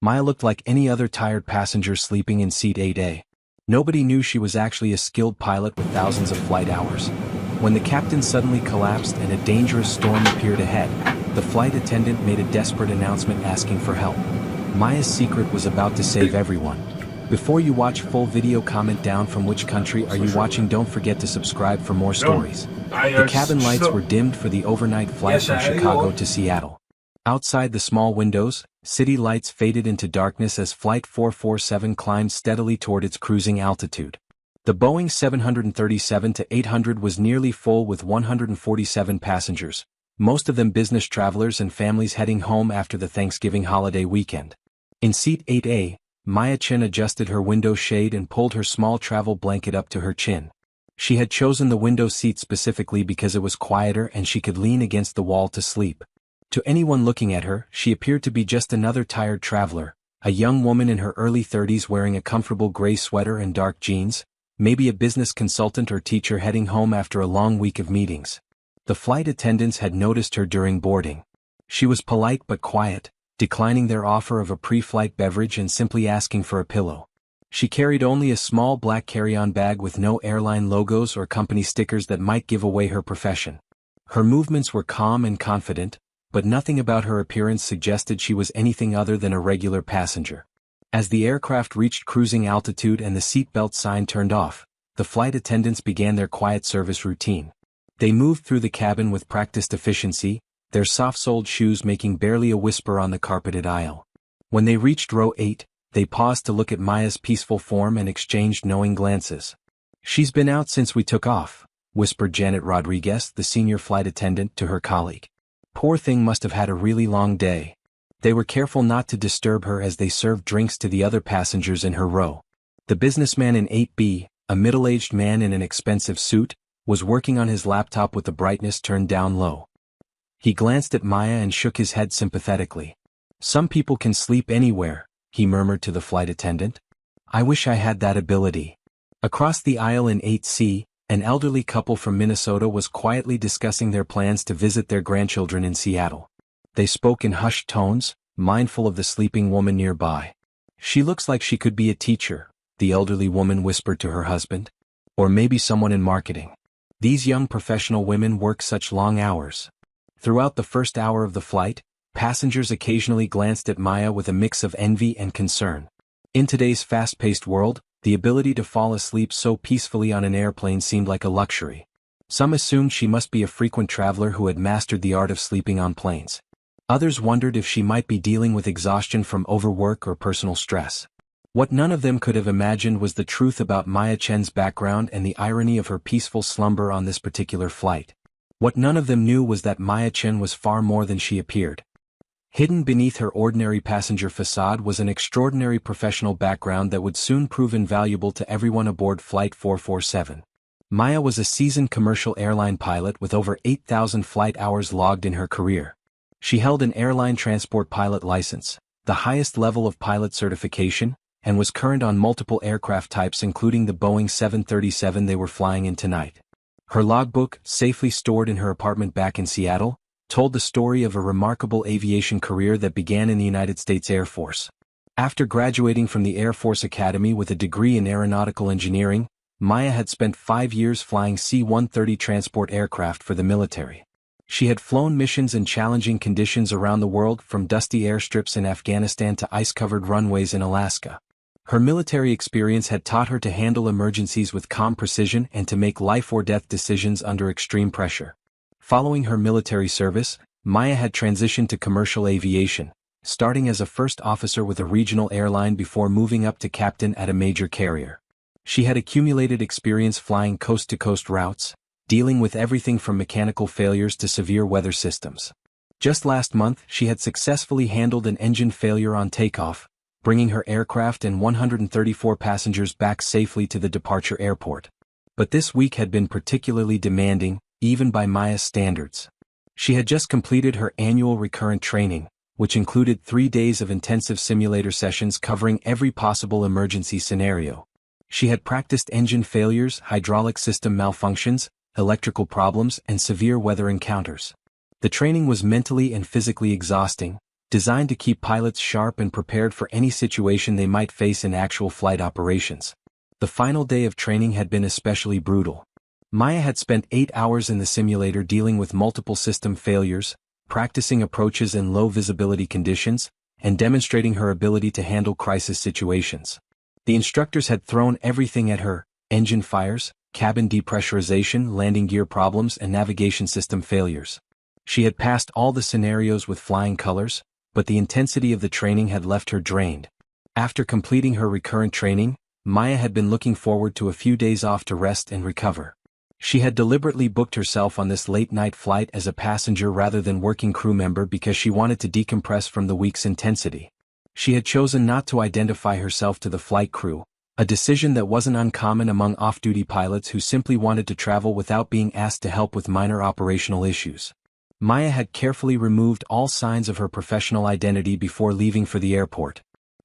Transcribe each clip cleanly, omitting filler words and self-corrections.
Maya looked like any other tired passenger sleeping in seat 8A. Nobody knew she was actually a skilled pilot with thousands of flight hours. When the captain suddenly collapsed and a dangerous storm appeared ahead, the flight attendant made a desperate announcement asking for help. Maya's secret was about to save everyone. Before you watch full video, comment down from which country are you watching. Don't forget to subscribe for more stories. The cabin lights were dimmed for the overnight flight from Chicago to Seattle. Outside the small windows, city lights faded into darkness as Flight 447 climbed steadily toward its cruising altitude. The Boeing 737-800 was nearly full with 147 passengers, most of them business travelers and families heading home after the Thanksgiving holiday weekend. In seat 8A, Maya Chen adjusted her window shade and pulled her small travel blanket up to her chin. She had chosen the window seat specifically because it was quieter and she could lean against the wall to sleep. To anyone looking at her, she appeared to be just another tired traveler, a young woman in her early 30s wearing a comfortable gray sweater and dark jeans, maybe a business consultant or teacher heading home after a long week of meetings. The flight attendants had noticed her during boarding. She was polite but quiet, declining their offer of a pre-flight beverage and simply asking for a pillow. She carried only a small black carry-on bag with no airline logos or company stickers that might give away her profession. Her movements were calm and confident, but nothing about her appearance suggested she was anything other than a regular passenger. As the aircraft reached cruising altitude and the seatbelt sign turned off, the flight attendants began their quiet service routine. They moved through the cabin with practiced efficiency, their soft-soled shoes making barely a whisper on the carpeted aisle. When they reached row 8, they paused to look at Maya's peaceful form and exchanged knowing glances. "She's been out since we took off," whispered Janet Rodriguez, the senior flight attendant, to her colleague. "Poor thing must have had a really long day." They were careful not to disturb her as they served drinks to the other passengers in her row. The businessman in 8B, a middle-aged man in an expensive suit, was working on his laptop with the brightness turned down low. He glanced at Maya and shook his head sympathetically. "Some people can sleep anywhere," he murmured to the flight attendant. "I wish I had that ability." Across the aisle in 8C, an elderly couple from Minnesota was quietly discussing their plans to visit their grandchildren in Seattle. They spoke in hushed tones, mindful of the sleeping woman nearby. "She looks like she could be a teacher," the elderly woman whispered to her husband. "Or maybe someone in marketing. These young professional women work such long hours." Throughout the first hour of the flight, passengers occasionally glanced at Maya with a mix of envy and concern. In today's fast-paced world, the ability to fall asleep so peacefully on an airplane seemed like a luxury. Some assumed she must be a frequent traveler who had mastered the art of sleeping on planes. Others wondered if she might be dealing with exhaustion from overwork or personal stress. What none of them could have imagined was the truth about Maya Chen's background and the irony of her peaceful slumber on this particular flight. What none of them knew was that Maya Chen was far more than she appeared. Hidden beneath her ordinary passenger facade was an extraordinary professional background that would soon prove invaluable to everyone aboard Flight 447. Maya was a seasoned commercial airline pilot with over 8,000 flight hours logged in her career. She held an airline transport pilot license, the highest level of pilot certification, and was current on multiple aircraft types including the Boeing 737 they were flying in tonight. Her logbook, safely stored in her apartment back in Seattle, told the story of a remarkable aviation career that began in the United States Air Force. After graduating from the Air Force Academy with a degree in aeronautical engineering, Maya had spent 5 years flying C-130 transport aircraft for the military. She had flown missions in challenging conditions around the world, from dusty airstrips in Afghanistan to ice-covered runways in Alaska. Her military experience had taught her to handle emergencies with calm precision and to make life-or-death decisions under extreme pressure. Following her military service, Maya had transitioned to commercial aviation, starting as a first officer with a regional airline before moving up to captain at a major carrier. She had accumulated experience flying coast-to-coast routes, dealing with everything from mechanical failures to severe weather systems. Just last month, she had successfully handled an engine failure on takeoff, bringing her aircraft and 134 passengers back safely to the departure airport. But this week had been particularly demanding, even by Maya's standards. She had just completed her annual recurrent training, which included 3 days of intensive simulator sessions covering every possible emergency scenario. She had practiced engine failures, hydraulic system malfunctions, electrical problems, and severe weather encounters. The training was mentally and physically exhausting, designed to keep pilots sharp and prepared for any situation they might face in actual flight operations. The final day of training had been especially brutal. Maya had spent 8 hours in the simulator dealing with multiple system failures, practicing approaches in low visibility conditions, and demonstrating her ability to handle crisis situations. The instructors had thrown everything at her: engine fires, cabin depressurization, landing gear problems, and navigation system failures. She had passed all the scenarios with flying colors, but the intensity of the training had left her drained. After completing her recurrent training, Maya had been looking forward to a few days off to rest and recover. She had deliberately booked herself on this late-night flight as a passenger rather than working crew member because she wanted to decompress from the week's intensity. She had chosen not to identify herself to the flight crew, a decision that wasn't uncommon among off-duty pilots who simply wanted to travel without being asked to help with minor operational issues. Maya had carefully removed all signs of her professional identity before leaving for the airport.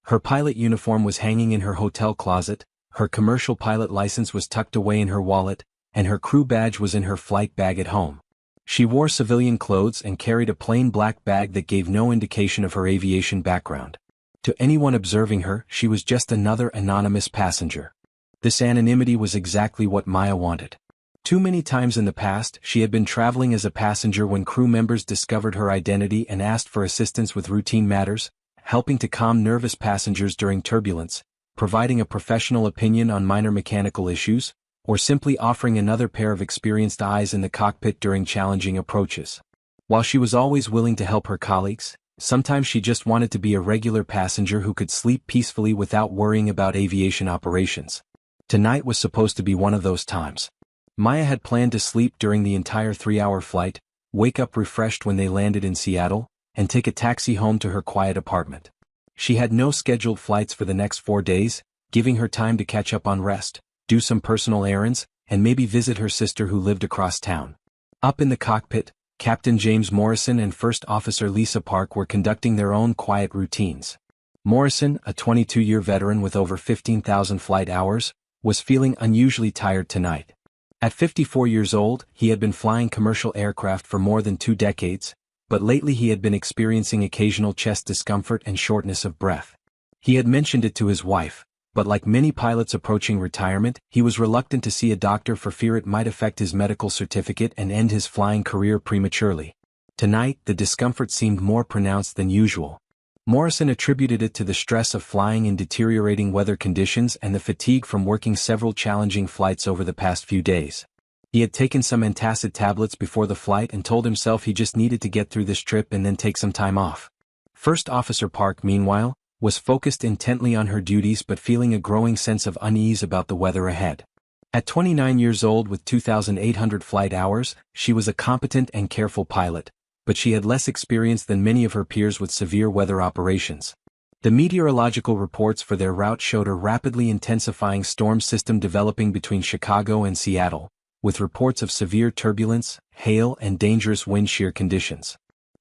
Her pilot uniform was hanging in her hotel closet, her commercial pilot license was tucked away in her wallet, and her crew badge was in her flight bag at home. She wore civilian clothes and carried a plain black bag that gave no indication of her aviation background. To anyone observing her, she was just another anonymous passenger. This anonymity was exactly what Maya wanted. Too many times in the past, she had been traveling as a passenger when crew members discovered her identity and asked for assistance with routine matters, helping to calm nervous passengers during turbulence, providing a professional opinion on minor mechanical issues, or simply offering another pair of experienced eyes in the cockpit during challenging approaches. While she was always willing to help her colleagues, sometimes she just wanted to be a regular passenger who could sleep peacefully without worrying about aviation operations. Tonight was supposed to be one of those times. Maya had planned to sleep during the entire 3-hour flight, wake up refreshed when they landed in Seattle, and take a taxi home to her quiet apartment. She had no scheduled flights for the next 4 days, giving her time to catch up on rest, do some personal errands, and maybe visit her sister who lived across town. Up in the cockpit, Captain James Morrison and First Officer Lisa Park were conducting their own quiet routines. Morrison, a 22-year veteran with over 15,000 flight hours, was feeling unusually tired tonight. At 54 years old, he had been flying commercial aircraft for more than 2 decades, but lately he had been experiencing occasional chest discomfort and shortness of breath. He had mentioned it to his wife, but like many pilots approaching retirement, he was reluctant to see a doctor for fear it might affect his medical certificate and end his flying career prematurely. Tonight, the discomfort seemed more pronounced than usual. Morrison attributed it to the stress of flying in deteriorating weather conditions and the fatigue from working several challenging flights over the past few days. He had taken some antacid tablets before the flight and told himself he just needed to get through this trip and then take some time off. First Officer Park, meanwhile, was focused intently on her duties but feeling a growing sense of unease about the weather ahead. At 29 years old with 2,800 flight hours, she was a competent and careful pilot, but she had less experience than many of her peers with severe weather operations. The meteorological reports for their route showed a rapidly intensifying storm system developing between Chicago and Seattle, with reports of severe turbulence, hail, and dangerous wind shear conditions.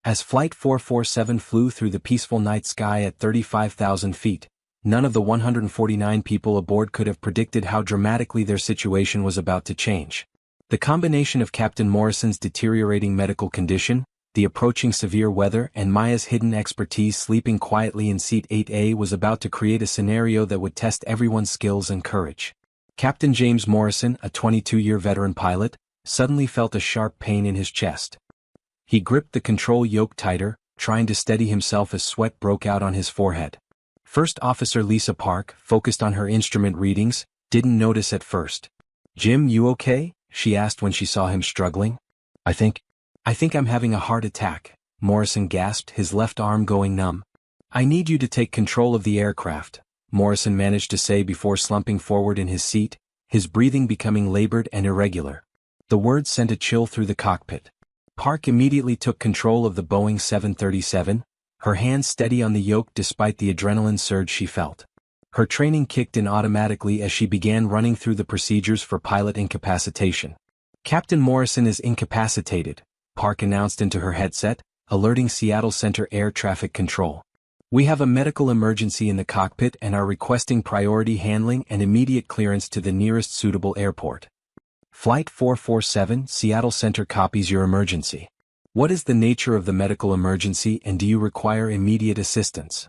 As Flight 447 flew through the peaceful night sky at 35,000 feet, none of the 149 people aboard could have predicted how dramatically their situation was about to change. The combination of Captain Morrison's deteriorating medical condition, the approaching severe weather, and Maya's hidden expertise sleeping quietly in Seat 8A was about to create a scenario that would test everyone's skills and courage. Captain James Morrison, a 22-year veteran pilot, suddenly felt a sharp pain in his chest. He gripped the control yoke tighter, trying to steady himself as sweat broke out on his forehead. First Officer Lisa Park, focused on her instrument readings, didn't notice at first. "Jim, you okay?" she asked when she saw him struggling. I think I'm having a heart attack," Morrison gasped, his left arm going numb. "I need you to take control of the aircraft," Morrison managed to say before slumping forward in his seat, his breathing becoming labored and irregular. The words sent a chill through the cockpit. Park immediately took control of the Boeing 737, her hands steady on the yoke despite the adrenaline surge she felt. Her training kicked in automatically as she began running through the procedures for pilot incapacitation. "Captain Morrison is incapacitated," Park announced into her headset, alerting Seattle Center Air Traffic Control. "We have a medical emergency in the cockpit and are requesting priority handling and immediate clearance to the nearest suitable airport." Flight 447, Seattle Center copies your emergency. What is the nature of the medical emergency and do you require immediate assistance?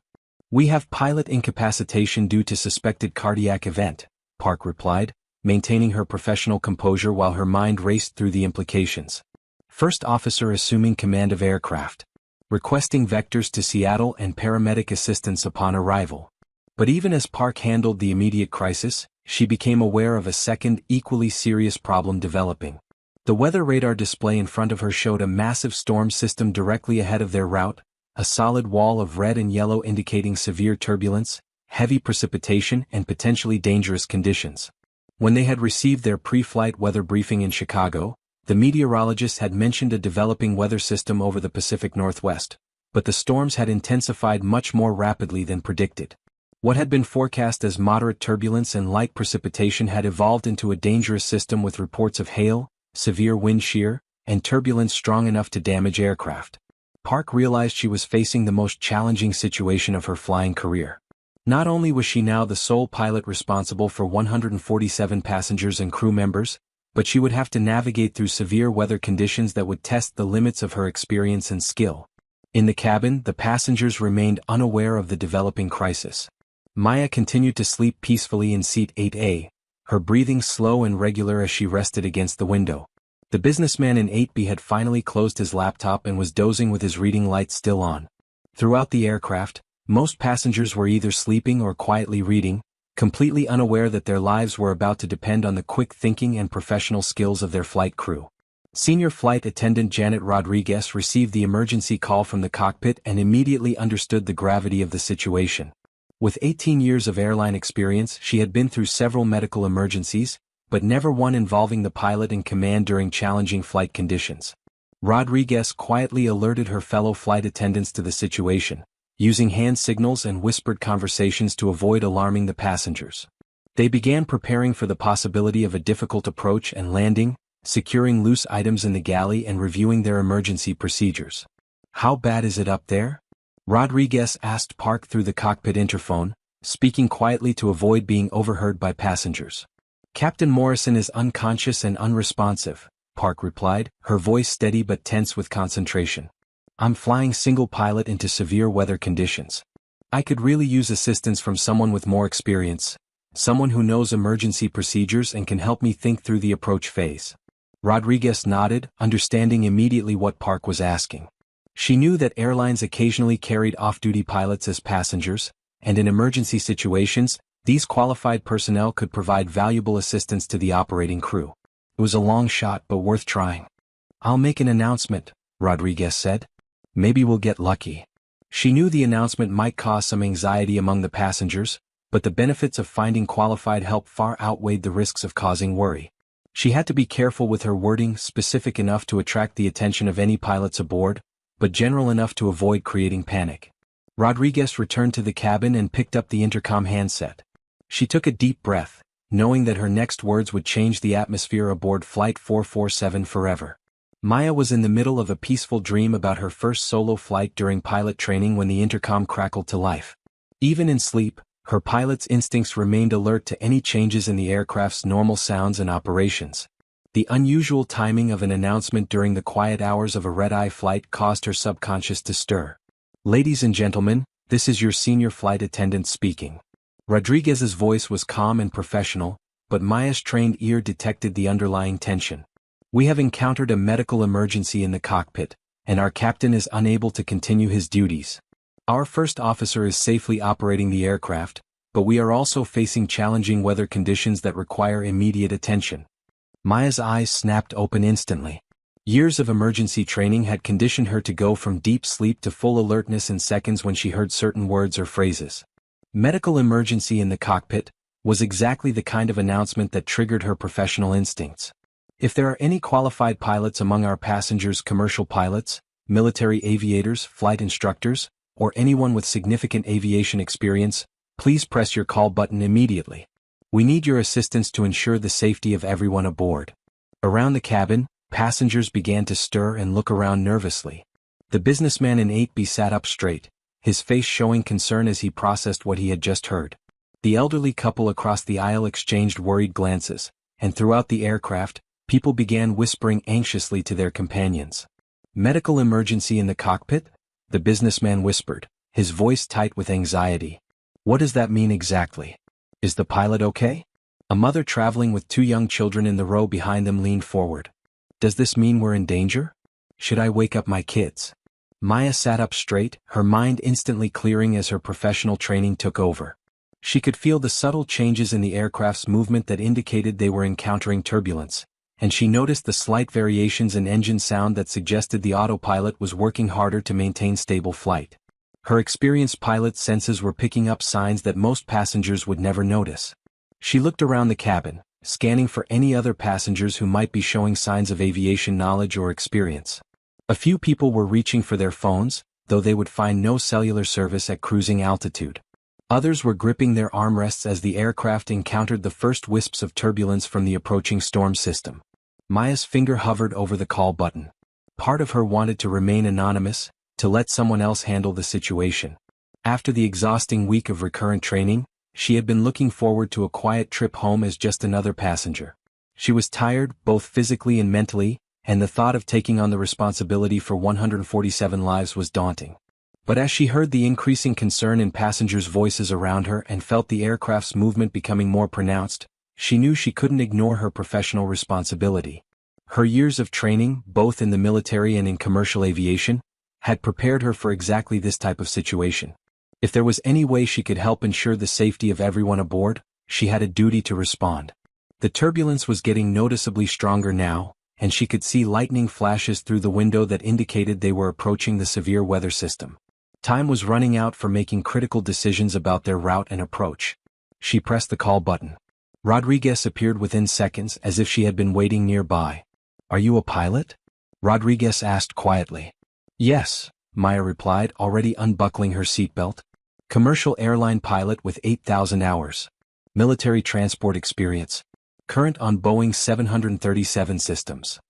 We have pilot incapacitation due to suspected cardiac event, Park replied, maintaining her professional composure while her mind raced through the implications. First officer assuming command of aircraft. Requesting vectors to Seattle and paramedic assistance upon arrival. But even as Park handled the immediate crisis, she became aware of a second, equally serious problem developing. The weather radar display in front of her showed a massive storm system directly ahead of their route, a solid wall of red and yellow indicating severe turbulence, heavy precipitation and potentially dangerous conditions. When they had received their pre-flight weather briefing in Chicago, the meteorologists had mentioned a developing weather system over the Pacific Northwest, but the storms had intensified much more rapidly than predicted. What had been forecast as moderate turbulence and light precipitation had evolved into a dangerous system with reports of hail, severe wind shear, and turbulence strong enough to damage aircraft. Park realized she was facing the most challenging situation of her flying career. Not only was she now the sole pilot responsible for 147 passengers and crew members, but she would have to navigate through severe weather conditions that would test the limits of her experience and skill. In the cabin, the passengers remained unaware of the developing crisis. Maya continued to sleep peacefully in seat 8A, her breathing slow and regular as she rested against the window. The businessman in 8B had finally closed his laptop and was dozing with his reading light still on. Throughout the aircraft, most passengers were either sleeping or quietly reading, completely unaware that their lives were about to depend on the quick thinking and professional skills of their flight crew. Senior Flight Attendant Janet Rodriguez received the emergency call from the cockpit and immediately understood the gravity of the situation. With 18 years of airline experience, she had been through several medical emergencies, but never one involving the pilot in command during challenging flight conditions. Rodriguez quietly alerted her fellow flight attendants to the situation, using hand signals and whispered conversations to avoid alarming the passengers. They began preparing for the possibility of a difficult approach and landing, securing loose items in the galley and reviewing their emergency procedures. "How bad is it up there?" Rodriguez asked Park through the cockpit interphone, speaking quietly to avoid being overheard by passengers. "Captain Morrison is unconscious and unresponsive," Park replied, her voice steady but tense with concentration. "I'm flying single pilot into severe weather conditions. I could really use assistance from someone with more experience, someone who knows emergency procedures and can help me think through the approach phase." Rodriguez nodded, understanding immediately what Park was asking. She knew that airlines occasionally carried off-duty pilots as passengers, and in emergency situations, these qualified personnel could provide valuable assistance to the operating crew. It was a long shot but worth trying. "I'll make an announcement," Rodriguez said. "Maybe we'll get lucky." She knew the announcement might cause some anxiety among the passengers, but the benefits of finding qualified help far outweighed the risks of causing worry. She had to be careful with her wording, specific enough to attract the attention of any pilots aboard, but general enough to avoid creating panic. Rodriguez returned to the cabin and picked up the intercom handset. She took a deep breath, knowing that her next words would change the atmosphere aboard Flight 447 forever. Maya was in the middle of a peaceful dream about her first solo flight during pilot training when the intercom crackled to life. Even in sleep, her pilot's instincts remained alert to any changes in the aircraft's normal sounds and operations. The unusual timing of an announcement during the quiet hours of a red-eye flight caused her subconscious to stir. "Ladies and gentlemen, this is your senior flight attendant speaking." Rodriguez's voice was calm and professional, but Maya's trained ear detected the underlying tension. "We have encountered a medical emergency in the cockpit, and our captain is unable to continue his duties. Our first officer is safely operating the aircraft, but we are also facing challenging weather conditions that require immediate attention." Maya's eyes snapped open instantly. Years of emergency training had conditioned her to go from deep sleep to full alertness in seconds when she heard certain words or phrases. "Medical emergency in the cockpit" was exactly the kind of announcement that triggered her professional instincts. "If there are any qualified pilots among our passengers, commercial pilots, military aviators, flight instructors, or anyone with significant aviation experience, please press your call button immediately. We need your assistance to ensure the safety of everyone aboard." Around the cabin, passengers began to stir and look around nervously. The businessman in 8B sat up straight, his face showing concern as he processed what he had just heard. The elderly couple across the aisle exchanged worried glances, and throughout the aircraft, people began whispering anxiously to their companions. Medical emergency in the cockpit? The businessman whispered, his voice tight with anxiety. What does that mean exactly? Is the pilot okay? A mother traveling with 2 young children in the row behind them leaned forward. Does this mean we're in danger? Should I wake up my kids? Maya sat up straight, her mind instantly clearing as her professional training took over. She could feel the subtle changes in the aircraft's movement that indicated they were encountering turbulence, and she noticed the slight variations in engine sound that suggested the autopilot was working harder to maintain stable flight. Her experienced pilot's senses were picking up signs that most passengers would never notice. She looked around the cabin, scanning for any other passengers who might be showing signs of aviation knowledge or experience. A few people were reaching for their phones, though they would find no cellular service at cruising altitude. Others were gripping their armrests as the aircraft encountered the first wisps of turbulence from the approaching storm system. Maya's finger hovered over the call button. Part of her wanted to remain anonymous, to let someone else handle the situation. After the exhausting week of recurrent training, she had been looking forward to a quiet trip home as just another passenger. She was tired, both physically and mentally, and the thought of taking on the responsibility for 147 lives was daunting. But as she heard the increasing concern in passengers' voices around her and felt the aircraft's movement becoming more pronounced, she knew she couldn't ignore her professional responsibility. Her years of training, both in the military and in commercial aviation, had prepared her for exactly this type of situation. If there was any way she could help ensure the safety of everyone aboard, she had a duty to respond. The turbulence was getting noticeably stronger now, and she could see lightning flashes through the window that indicated they were approaching the severe weather system. Time was running out for making critical decisions about their route and approach. She pressed the call button. Rodriguez appeared within seconds as if she had been waiting nearby. "Are you a pilot?" Rodriguez asked quietly. "Yes," Maya replied, already unbuckling her seatbelt. "Commercial airline pilot with 8,000 hours. Military transport experience. Current on Boeing 737 systems."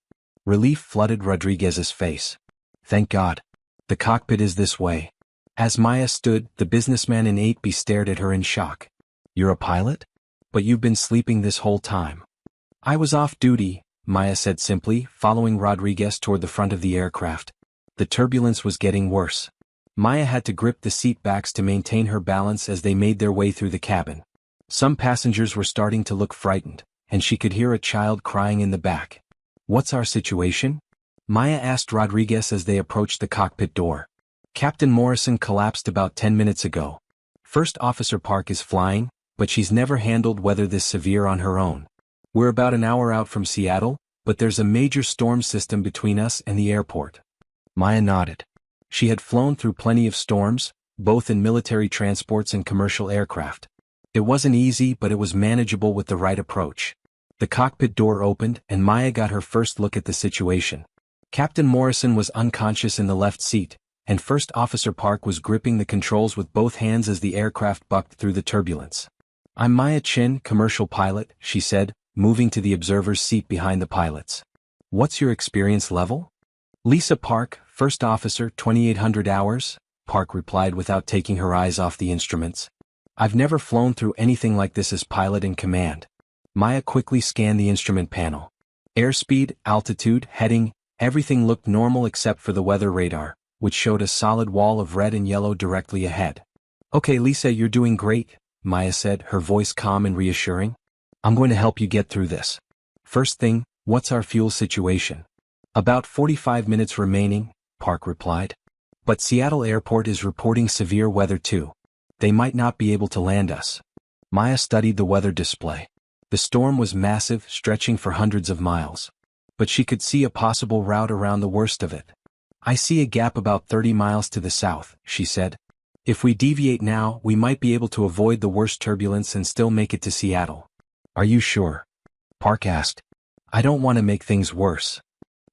Relief flooded Rodriguez's face. "Thank God. The cockpit is this way." As Maya stood, the businessman in 8B stared at her in shock. "You're a pilot? But you've been sleeping this whole time." "I was off duty," Maya said simply, following Rodriguez toward the front of the aircraft. The turbulence was getting worse. Maya had to grip the seat backs to maintain her balance as they made their way through the cabin. Some passengers were starting to look frightened, and she could hear a child crying in the back. "What's our situation?" Maya asked Rodriguez as they approached the cockpit door. "Captain Morrison collapsed about 10 minutes ago. First Officer Park is flying, but she's never handled weather this severe on her own. We're about an hour out from Seattle, but there's a major storm system between us and the airport." Maya nodded. She had flown through plenty of storms, both in military transports and commercial aircraft. It wasn't easy, but it was manageable with the right approach. The cockpit door opened, and Maya got her first look at the situation. Captain Morrison was unconscious in the left seat, and First Officer Park was gripping the controls with both hands as the aircraft bucked through the turbulence. "I'm Maya Chin, commercial pilot," she said, moving to the observer's seat behind the pilots. "What's your experience level?" "Lisa Park, First Officer, 2,800 hours, Park replied without taking her eyes off the instruments. "I've never flown through anything like this as pilot in command." Maya quickly scanned the instrument panel. Airspeed, altitude, heading, everything looked normal except for the weather radar, which showed a solid wall of red and yellow directly ahead. "Okay, Lisa, you're doing great," Maya said, her voice calm and reassuring. "I'm going to help you get through this. First thing, what's our fuel situation?" "About 45 minutes remaining," Park replied. "But Seattle Airport is reporting severe weather too. They might not be able to land us." Maya studied the weather display. The storm was massive, stretching for hundreds of miles. But she could see a possible route around the worst of it. "I see a gap about 30 miles to the south," she said. "If we deviate now, we might be able to avoid the worst turbulence and still make it to Seattle." "Are you sure?" Park asked. "I don't want to make things worse."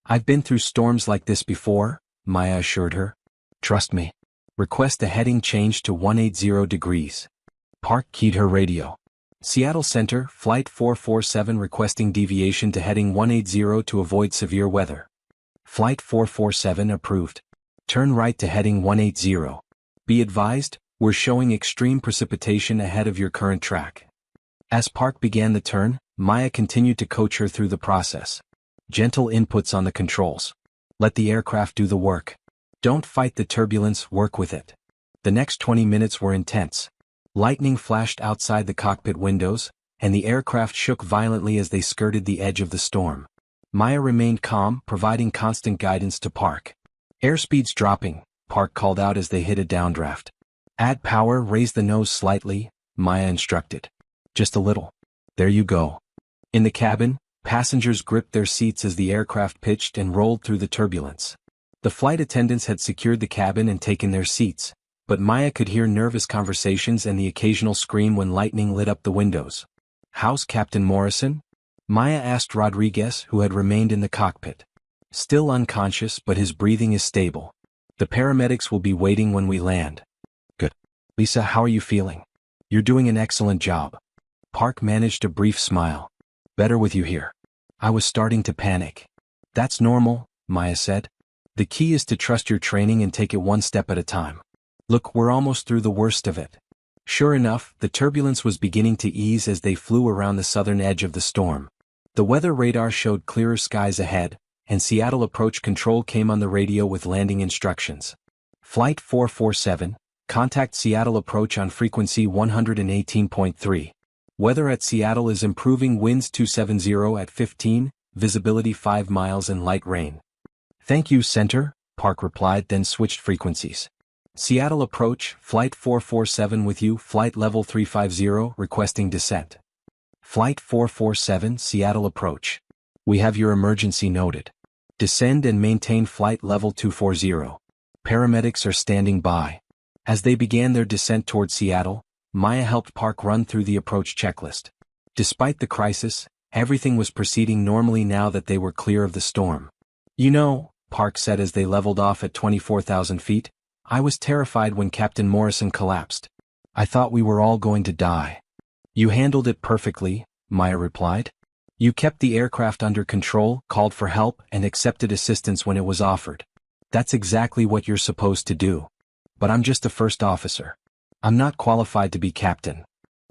"I've been through storms like this before," Maya assured her. "Trust me. Request a heading change to 180 degrees. Park keyed her radio. "Seattle Center, Flight 447 requesting deviation to heading 180 to avoid severe weather." Flight 447 approved. "Turn right to heading 180. Be advised, we're showing extreme precipitation ahead of your current track." As Park began the turn, Maya continued to coach her through the process. Gentle inputs on the controls. Let the aircraft do the work. Don't fight the turbulence, work with it. The next 20 minutes were intense. Lightning flashed outside the cockpit windows, and the aircraft shook violently as they skirted the edge of the storm. Maya remained calm, providing constant guidance to Park. Airspeed's dropping, Park called out as they hit a downdraft. Add power, raise the nose slightly, Maya instructed. Just a little. There you go. In the cabin, passengers gripped their seats as the aircraft pitched and rolled through the turbulence. The flight attendants had secured the cabin and taken their seats, but Maya could hear nervous conversations and the occasional scream when lightning lit up the windows. "How's Captain Morrison?" Maya asked Rodriguez, who had remained in the cockpit. "Still unconscious, but his breathing is stable. The paramedics will be waiting when we land." "Good. Lisa, how are you feeling?" "You're doing an excellent job." Park managed a brief smile. "Better with you here. I was starting to panic." "That's normal," Maya said. "The key is to trust your training and take it one step at a time. Look, we're almost through the worst of it." Sure enough, the turbulence was beginning to ease as they flew around the southern edge of the storm. The weather radar showed clearer skies ahead, and Seattle Approach Control came on the radio with landing instructions. "Flight 447, contact Seattle Approach on frequency 118.3. Weather at Seattle is improving, winds 270 at 15, visibility 5 miles and light rain." "Thank you, Center," Park replied, then switched frequencies. "Seattle Approach, Flight 447 with you, flight level 350, requesting descent." "Flight 447, Seattle Approach. We have your emergency noted. Descend and maintain flight level 240. Paramedics are standing by." As they began their descent toward Seattle, Maya helped Park run through the approach checklist. Despite the crisis, everything was proceeding normally now that they were clear of the storm. "You know," Park said as they leveled off at 24,000 feet, "I was terrified when Captain Morrison collapsed. I thought we were all going to die." "You handled it perfectly," Maya replied. "You kept the aircraft under control, called for help, and accepted assistance when it was offered. That's exactly what you're supposed to do. But I'm just a first officer. I'm not qualified to be captain."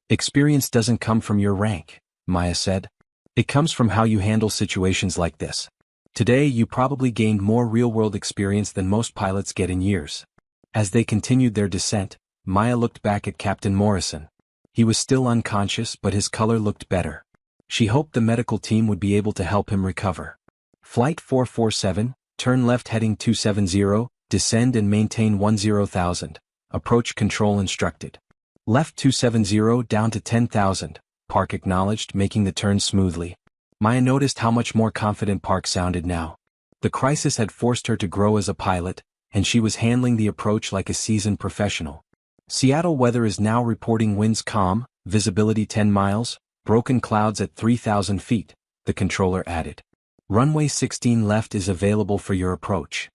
"Experience doesn't come from your rank," Maya said. "It comes from how you handle situations like this. Today you probably gained more real-world experience than most pilots get in years." As they continued their descent, Maya looked back at Captain Morrison. He was still unconscious, but his color looked better. She hoped the medical team would be able to help him recover. "Flight 447, turn left heading 270, descend and maintain 10,000, approach control instructed." "Left 270 down to 10,000, Park acknowledged, making the turn smoothly. Maya noticed how much more confident Park sounded now. The crisis had forced her to grow as a pilot, and she was handling the approach like a seasoned professional. "Seattle weather is now reporting winds calm, visibility 10 miles, broken clouds at 3,000 feet, the controller added. "Runway 16 left is available for your approach."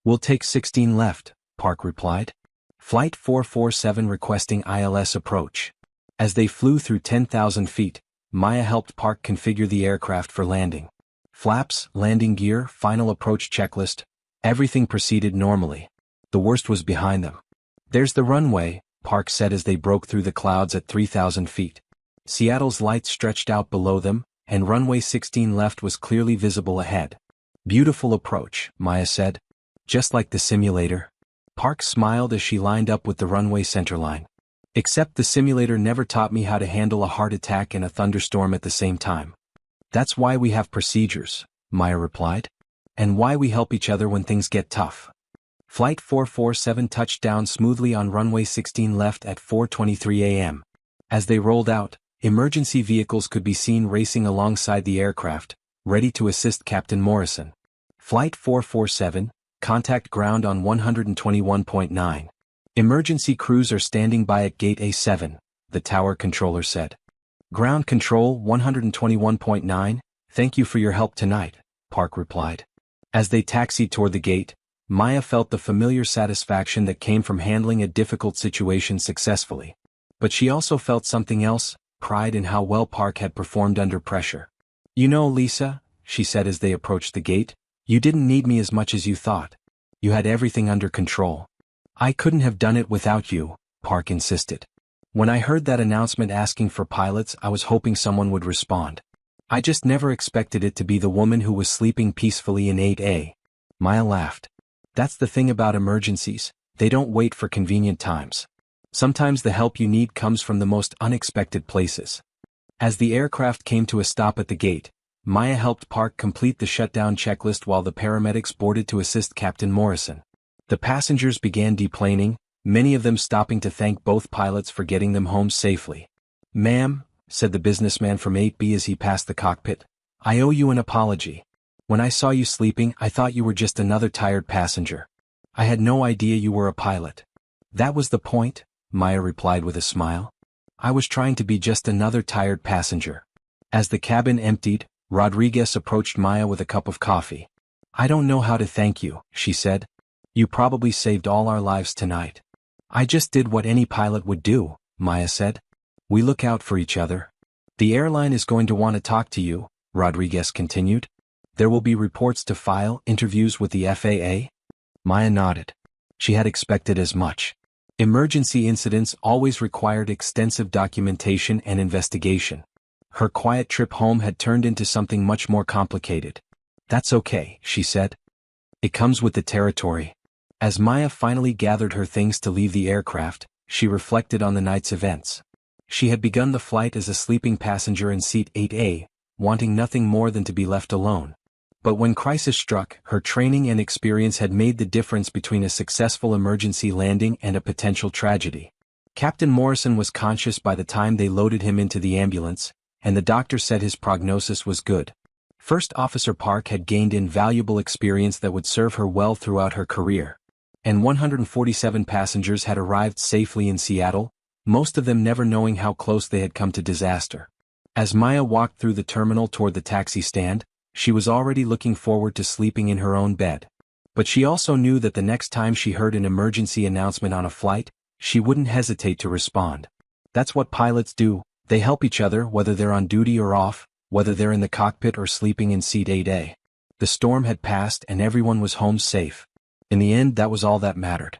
"We'll take 16 left, Park replied. "Flight 447 requesting ILS approach." As they flew through 10,000 feet, Maya helped Park configure the aircraft for landing. Flaps, landing gear, final approach checklist, everything proceeded normally. The worst was behind them. "There's the runway," Park said as they broke through the clouds at 3,000 feet. Seattle's lights stretched out below them, and runway 16 left was clearly visible ahead. "Beautiful approach," Maya said. "Just like the simulator." Park smiled as she lined up with the runway centerline. "Except the simulator never taught me how to handle a heart attack and a thunderstorm at the same time." "That's why we have procedures," Maya replied. "And why we help each other when things get tough." Flight 447 touched down smoothly on runway 16 left at 4:23 a.m. As they rolled out, emergency vehicles could be seen racing alongside the aircraft, ready to assist Captain Morrison. "Flight 447, contact ground on 121.9. Emergency crews are standing by at gate A7, the tower controller said. "Ground control 121.9, thank you for your help tonight," Park replied. As they taxied toward the gate, Maya felt the familiar satisfaction that came from handling a difficult situation successfully. But she also felt something else, pride in how well Park had performed under pressure. "You know, Lisa," she said as they approached the gate, "you didn't need me as much as you thought. You had everything under control." "I couldn't have done it without you," Park insisted. "When I heard that announcement asking for pilots, I was hoping someone would respond. I just never expected it to be the woman who was sleeping peacefully in 8A. Maya laughed. That's the thing about emergencies, they don't wait for convenient times. Sometimes the help you need comes from the most unexpected places. As the aircraft came to a stop at the gate, Maya helped Park complete the shutdown checklist while the paramedics boarded to assist Captain Morrison. The passengers began deplaning, many of them stopping to thank both pilots for getting them home safely. "Ma'am," said the businessman from 8B as he passed the cockpit, "I owe you an apology. When I saw you sleeping, I thought you were just another tired passenger. I had no idea you were a pilot." "That was the point," Maya replied with a smile. "I was trying to be just another tired passenger." As the cabin emptied, Rodriguez approached Maya with a cup of coffee. "I don't know how to thank you," she said. "You probably saved all our lives tonight." "I just did what any pilot would do," Maya said. "We look out for each other." "The airline is going to want to talk to you," Rodriguez continued. "There will be reports to file, interviews with the FAA?" Maya nodded. She had expected as much. Emergency incidents always required extensive documentation and investigation. Her quiet trip home had turned into something much more complicated. "That's okay," she said. "It comes with the territory." As Maya finally gathered her things to leave the aircraft, she reflected on the night's events. She had begun the flight as a sleeping passenger in seat 8A, wanting nothing more than to be left alone. But when crisis struck, her training and experience had made the difference between a successful emergency landing and a potential tragedy. Captain Morrison was conscious by the time they loaded him into the ambulance, and the doctor said his prognosis was good. First Officer Park had gained invaluable experience that would serve her well throughout her career. And 147 passengers had arrived safely in Seattle, most of them never knowing how close they had come to disaster. As Maya walked through the terminal toward the taxi stand, she was already looking forward to sleeping in her own bed. But she also knew that the next time she heard an emergency announcement on a flight, she wouldn't hesitate to respond. That's what pilots do, they help each other whether they're on duty or off, whether they're in the cockpit or sleeping in seat 8A. The storm had passed and everyone was home safe. In the end, that was all that mattered.